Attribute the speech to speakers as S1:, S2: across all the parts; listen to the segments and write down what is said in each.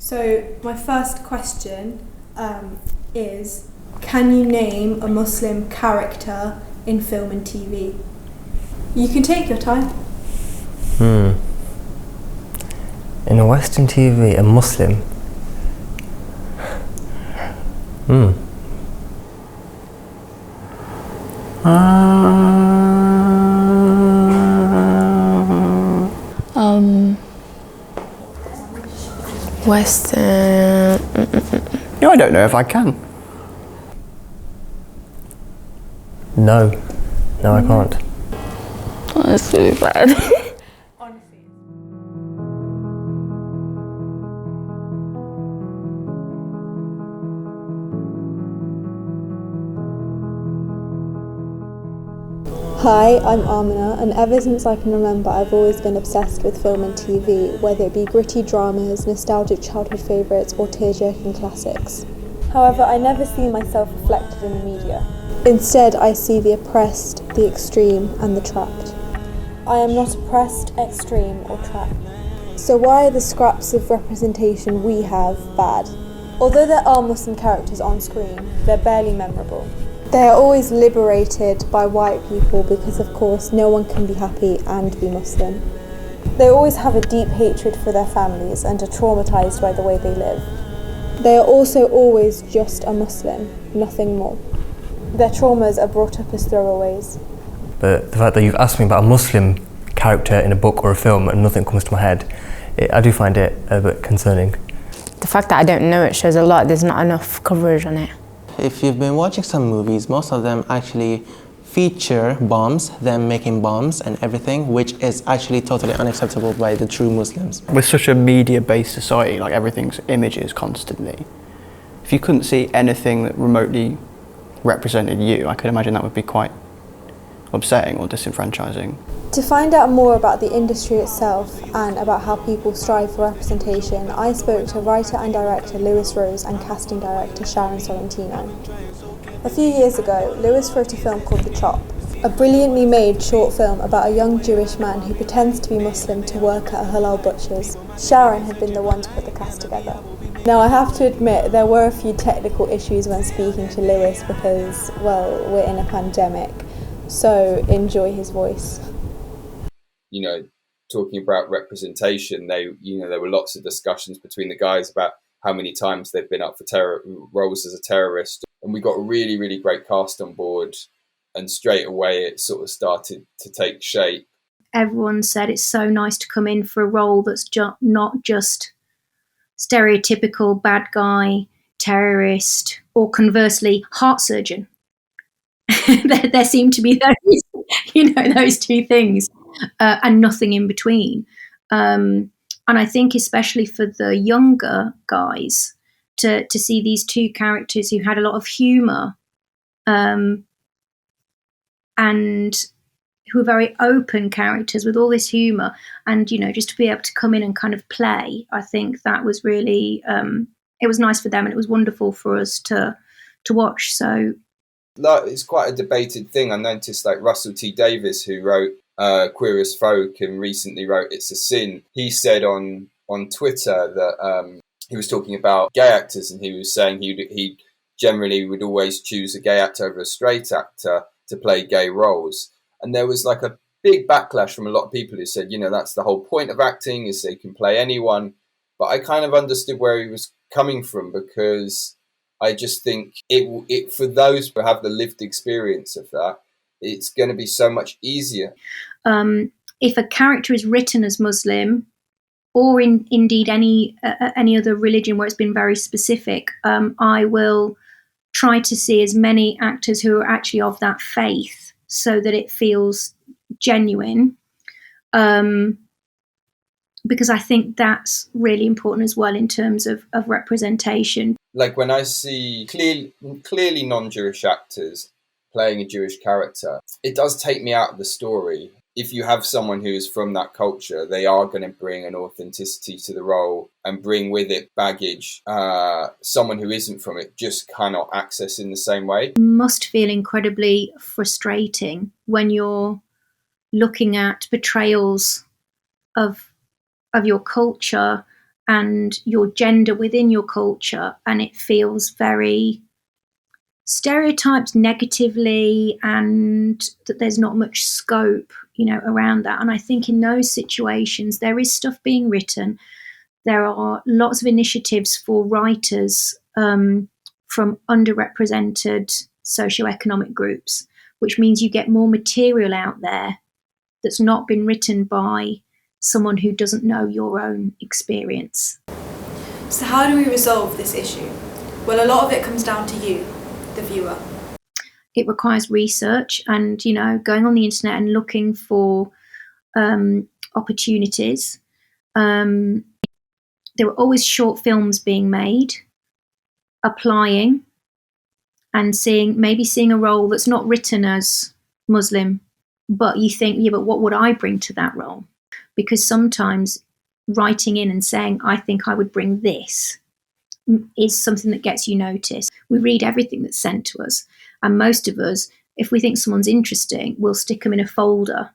S1: So my first question is, can you name a Muslim character in film and TV? You can take your time.
S2: In a Western TV, a Muslim?
S3: Western.
S4: No, I don't know if I can.
S2: No, I can't.
S3: Oh, that's really bad.
S1: Hi, I'm Amina, and ever since I can remember, I've always been obsessed with film and TV, whether it be gritty dramas, nostalgic childhood favourites, or tear-jerking classics. However, I never see myself reflected in the media. Instead, I see the oppressed, the extreme, and the trapped. I am not oppressed, extreme, or trapped. So why are the scraps of representation we have bad? Although there are Muslim characters on screen, they're barely memorable. They are always liberated by white people because, of course, no one can be happy and be Muslim. They always have a deep hatred for their families and are traumatised by the way they live. They are also always just a Muslim, nothing more. Their traumas are brought up as throwaways.
S2: But the fact that you've asked me about a Muslim character in a book or a film and nothing comes to my head, I do find it a bit concerning.
S3: The fact that I don't know it shows a lot. There's not enough coverage on it.
S5: If you've been watching some movies, most of them actually feature bombs, them making bombs and everything, which is actually totally unacceptable by the true Muslims.
S4: With such a media-based society, like everything's images constantly, if you couldn't see anything that remotely represented you, I could imagine that would be quite upsetting or disenfranchising.
S1: To find out more about the industry itself and about how people strive for representation, I spoke to writer and director Lewis Rose and casting director Sharon Sorrentino. A few years ago, Lewis wrote a film called The Chop, a brilliantly made short film about a young Jewish man who pretends to be Muslim to work at a halal butcher's. Sharon had been the one to put the cast together. Now, I have to admit, there were a few technical issues when speaking to Lewis because, well, we're in a pandemic, so enjoy his voice.
S6: You know, talking about representation, there were lots of discussions between the guys about how many times they've been up for roles as a terrorist. And we got a really, really great cast on board. And straight away, it sort of started to take shape.
S7: Everyone said it's so nice to come in for a role that's not just stereotypical bad guy, terrorist, or conversely, heart surgeon. there seem to be those two things. And nothing in between. And I think especially for the younger guys, to see these two characters who had a lot of humour and who were very open characters with all this humour, and, just to be able to come in and kind of play, I think that was really, it was nice for them and it was wonderful for us to watch. So
S6: it's quite a debated thing. I noticed like Russell T Davies, who wrote Queer as Folk and recently wrote It's a Sin, he said on Twitter that he was talking about gay actors, and he was saying he generally would always choose a gay actor over a straight actor to play gay roles. And there was like a big backlash from a lot of people who said, that's the whole point of acting, is they can play anyone. But I kind of understood where he was coming from, because I just think it for those who have the lived experience of that, it's going to be so much easier.
S7: If a character is written as Muslim, or indeed any other religion where it's been very specific, I will try to see as many actors who are actually of that faith, so that it feels genuine. Because I think that's really important as well in terms of representation.
S6: Like when I see clearly non-Jewish actors playing a Jewish character, it does take me out of the story. If you have someone who is from that culture, they are going to bring an authenticity to the role and bring with it baggage. Someone who isn't from it just cannot access in the same way.
S7: It must feel incredibly frustrating when you're looking at portrayals of your culture and your gender within your culture, and it feels very stereotyped negatively, and that there's not much scope, around that. And I think in those situations, there is stuff being written. There are lots of initiatives for writers from underrepresented socioeconomic groups, which means you get more material out there that's not been written by someone who doesn't know your own experience.
S8: So how do we resolve this issue? Well, a lot of it comes down to you, the viewer.
S7: It requires research and, going on the internet and looking for opportunities. There were always short films being made, applying and seeing a role that's not written as Muslim, but you think, but what would I bring to that role? Because sometimes writing in and saying, I think I would bring this, is something that gets you noticed. We read everything that's sent to us, and most of us, if we think someone's interesting, we'll stick them in a folder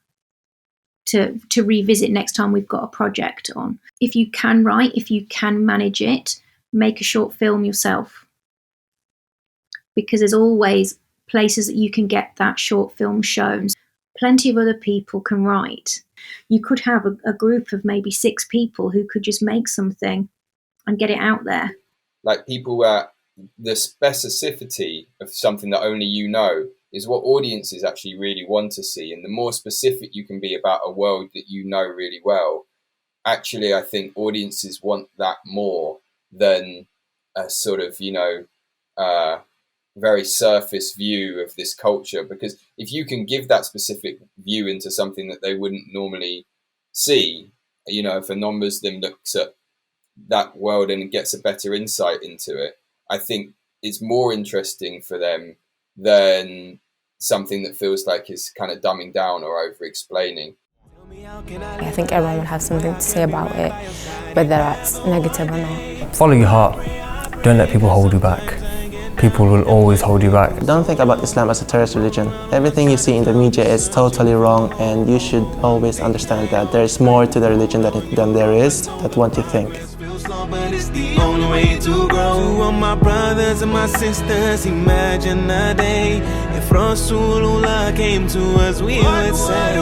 S7: to revisit next time we've got a project on. If you can write, if you can manage it, make a short film yourself, because there's always places that you can get that short film shown. Plenty of other people can write. You could have a group of maybe 6 people who could just make something and get it out there.
S6: Like people where the specificity of something that only you know is what audiences actually really want to see. And the more specific you can be about a world that you know really well, actually I think audiences want that more than a sort of, very surface view of this culture. Because if you can give that specific view into something that they wouldn't normally see, if a non-Muslim looks at that world and gets a better insight into it, I think it's more interesting for them than something that feels like is kind of dumbing down or over-explaining.
S3: I think everyone would have something to say about it, whether that's negative or not.
S2: Follow your heart. Don't let people hold you back. People will always hold you back.
S5: Don't think about Islam as a terrorist religion. Everything you see in the media is totally wrong, and you should always understand that there is more to the religion than there is that what you think.
S9: But it's the only way to grow. To all my brothers and my sisters, imagine a day if Rasulullah came to us, we would say,